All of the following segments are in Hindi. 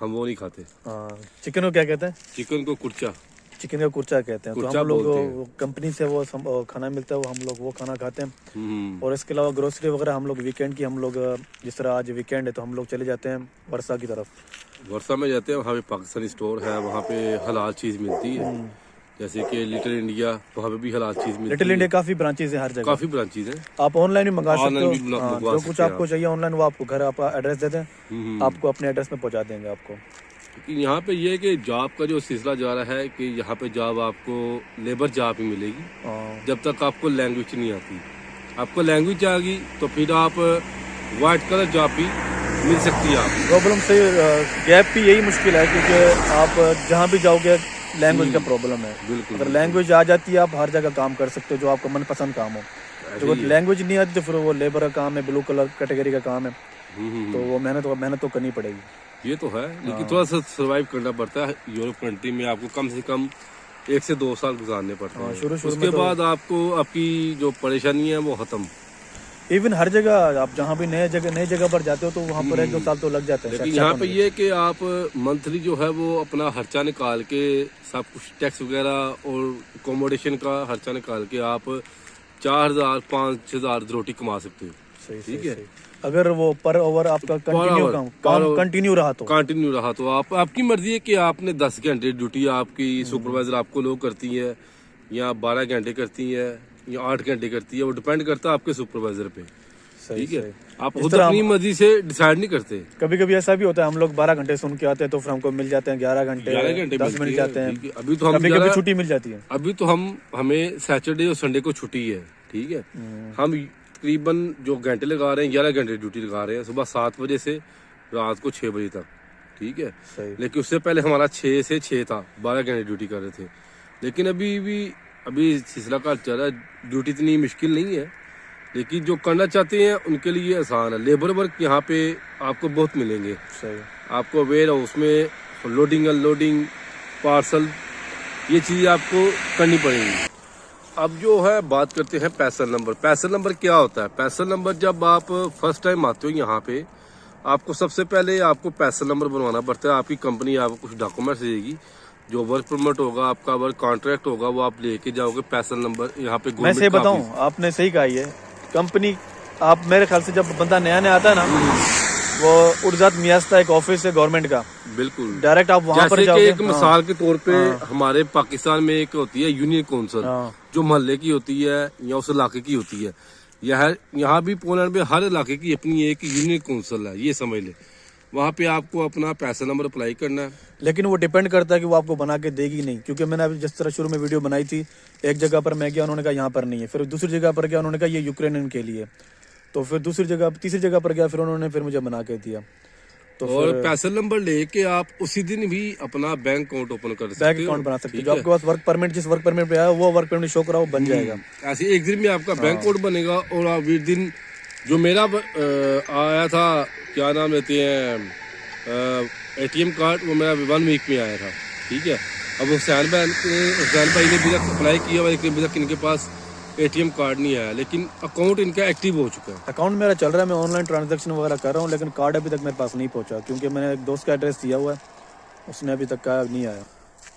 हम वो नहीं खाते। चिकन को क्या कहते हैं? चिकन को कुर्चा, चिकन का कुर्चा कहते हैं। तो कुर्चा हम लोग बोलते हैं। वो कंपनी से वो खाना मिलता है, वो हम लोग वो खाना खाते हैं। हम्म, और इसके अलावा ग्रोसरी वगैरह हम लोग वीकेंड की, हम लोग जिस तरह आज वीकेंड है तो हम लोग चले जाते हैं वर्षा की तरफ। वर्षा में जाते हैं, वहाँ पे पाकिस्तानी स्टोर है, वहाँ पे हलाल चीज मिलती है, जैसे कि लिटिल इंडिया, वहाँ पे भी हलाल चीज मिलती लिटिल है। इंडिया काफी ब्रांचेज है हर जगह। काफी ब्रांचेज हैं। आप ऑनलाइन भी मंगा सकते ऑनलाइन भी हो। हाँ, मंगवा जो सकते कुछ हैं आपको चाहिए ऑनलाइन वो आपको घर आपका एड्रेस देते हैं, हम्म, आपको अपने एड्रेस में पहुंचा देंगे आपको। क्योंकि यहाँ पे ये है कि जॉब का जो सिलसिला जा रहा है कि यहाँ पे जॉब आपको लेबर जॉब ही मिलेगी हाँ, जब तक आपको लैंग्वेज नहीं आती। आपको लैंग्वेज आ गई तो फिर आप वाइट कलर जॉब भी मिल सकती है आपको। प्रॉब्लम से गैप भी यही मुश्किल है, क्योंकि आप जहाँ भी जाओगे लैंग्वेज का प्रॉब्लम है। बिल्कुल अगर लैंग्वेज आ जाती है आप हर जगह काम कर सकते हो, जो आपका मनपसंद काम हो। जो लैंग्वेज नहीं आती तो फिर वो लेबर का काम है, ब्लू कलर कैटेगरी का काम है, तो वो मेहनत तो करनी पड़ेगी। ये तो है, लेकिन थोड़ा सा सर्वाइव करना पड़ता है। यूरोप कंट्री में आपको कम से कम 1 से 2 साल गुजारने पड़ते हैं। शुरू उसके में तो बाद आपको आपकी जो परेशानी है वो खत्म। इवन हर जगह आप जहाँ भी नए जगह पर जाते हो तो वहाँ पर 1-2 साल तो लग जाते हैं। लेकिन यहाँ पे ये कि आप मंथली जो है वो अपना खर्चा निकाल के सब कुछ टैक्स वगैरह और अकोमोडेशन का खर्चा निकाल के आप 4,000-5,000 रोटी कमा सकते हो। सही, ठीक है। अगर वो पर ओवर आपका काम कंटिन्यू रहा तो आप आपकी मर्जी है कि आपने 10 घंटे ड्यूटी आपकी सुपरवाइजर आपको लोग करती है या 12 घंटे करती है या 8 घंटे करती है, वो डिपेंड करता है आपके सुपरवाइजर पे। ठीक है, आप खुद अपनी मर्जी से डिसाइड नहीं करते। कभी कभी ऐसा भी होता है हम लोग 12 घंटे सुन के आते हैं तो फिर हमको मिल जाते हैं 11 घंटे 10 मिल जाते हैं। अभी तो हम कभी छुट्टी मिल जाती है। अभी तो हमें सैटरडे और संडे को छुट्टी है। ठीक है, हम तकरीबन जो घंटे लगा रहे हैं 11 घंटे ड्यूटी लगा रहे हैं, सुबह 7 बजे से रात को 6 बजे तक। ठीक है, लेकिन उससे पहले हमारा 6 से 6 था, 12 घंटे ड्यूटी कर रहे थे। लेकिन अभी सिलसिला का चल रहा है, ड्यूटी इतनी मुश्किल नहीं है, लेकिन जो करना चाहते हैं उनके लिए आसान है। लेबर वर्क यहाँ पे आपको बहुत मिलेंगे। आपको वेयर हाउस में लोडिंग अनलोडिंग पार्सल ये चीज़ आपको करनी पड़ेगी। अब जो है बात करते हैं पैसल नंबर। पैसल नंबर क्या होता है? पैसल नंबर जब आप फर्स्ट टाइम आते हो यहाँ पे, आपको सबसे पहले आपको पैसल नंबर बनवाना पड़ता है। आपकी कंपनी आपको कुछ डॉक्यूमेंट्स देगी, जो वर्क परमिट होगा, आपका वर्क कॉन्ट्रैक्ट होगा, वो आप लेके जाओगे। पैसल नंबर यहाँ पे मैं सही बताऊं, आपने सही कहा। ये कंपनी आप मेरे ख्याल से जब बंदा नया आता है ना, वो उर्जात मियास्ता एक ऑफिस है गवर्नमेंट का, बिल्कुल डायरेक्ट आप वहाँ पर जाओगे। एक मिसाल के तौर पे हमारे पाकिस्तान में एक होती है यूनियन काउंसिल, जो मोहल्ले की होती है या उस इलाके की होती है। यहाँ भी पोलैंड में हर इलाके की अपनी एक यूनियन काउंसिल है, ये समझ ले। वहाँ पे आपको अपना पैसा नंबर अप्लाई करना है, लेकिन वो डिपेंड करता है कि वो आपको बना के देगी नहीं। क्योंकि मैंने अभी जिस तरह शुरू में वीडियो बनाई थी, एक जगह पर मैं गया, उन्होंने कहा यहाँ पर नहीं है। फिर दूसरी जगह पर गया, उन्होंने कहा ये यूक्रेनियन के लिए। तो फिर तीसरी जगह पर गया, फिर उन्होंने फिर मुझे बना के दिया। तो और पैसा नंबर लेके आप उसी दिन भी अपना बैंक अकाउंट ओपन कर सकते हो। बैंक अकाउंट बना सकते हो। जो आपके पास वर्क परमिट, जिस वर्क परमिट पे आया वो वर्क परमिट शो करा, वो बन जाएगा। ऐसे एक दिन में आपका बैंक अकाउंट बनेगा। और आप एक दिन जो मेरा आया था, क्या नाम लेते हैं, ATM कार्ड, वो मेरा 1 वीक में आया था। ठीक है, अब हुसैन भाई ने भी अप्लाई किया हुआ, लेकिन अभी तक इनके पास ATM कार्ड नहीं आया, लेकिन अकाउंट इनका एक्टिव हो चुका है। अकाउंट मेरा चल रहा है, मैं ऑनलाइन ट्रांजैक्शन वगैरह कर रहा हूँ, लेकिन कार्ड अभी तक मेरे पास नहीं पहुँचा, क्योंकि मैंने एक दोस्त का एड्रेस दिया हुआ है, उसने अभी तक कार्ड नहीं आया।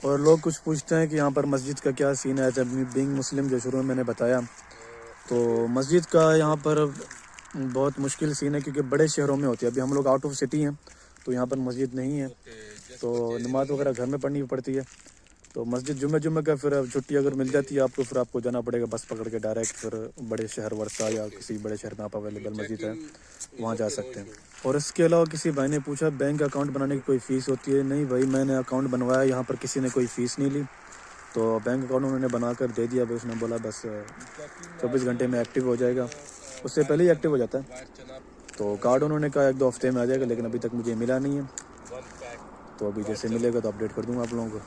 और लोग कुछ पूछते हैं कि यहाँ पर मस्जिद का क्या सीन है। जब बीइंग मुस्लिम, जो शुरू में मैंने बताया, तो मस्जिद का यहाँ पर बहुत मुश्किल सीन है, क्योंकि बड़े शहरों में होती है। अभी हम लोग आउट ऑफ सिटी हैं, तो यहाँ पर मस्जिद नहीं है, तो नमाज वगैरह घर में पढ़नी पड़ती है। तो मस्जिद जुम्मे का फिर छुट्टी अगर मिल जाती है आपको, फिर आपको जाना पड़ेगा बस पकड़ के डायरेक्ट, फिर बड़े शहर वर्षा या किसी बड़े शहर में आप अवेलेबल मस्जिद है, वहाँ जा सकते हैं। और इसके अलावा किसी भाई ने पूछा बैंक अकाउंट बनाने की कोई फ़ीस होती है? नहीं भाई, मैंने अकाउंट बनवाया, यहाँ पर किसी ने कोई फ़ीस नहीं ली। तो बैंक अकाउंट उन्होंने बना कर दे दिया। उसने बोला बस 24 घंटे में एक्टिव हो जाएगा, उससे पहले ही एक्टिव हो जाता है। तो कार्ड उन्होंने कहा 1-2 हफ्ते में आ जाएगा, लेकिन अभी तक मुझे मिला नहीं है। तो अभी जैसे मिलेगा तो अपडेट कर दूँगा आप लोगों को।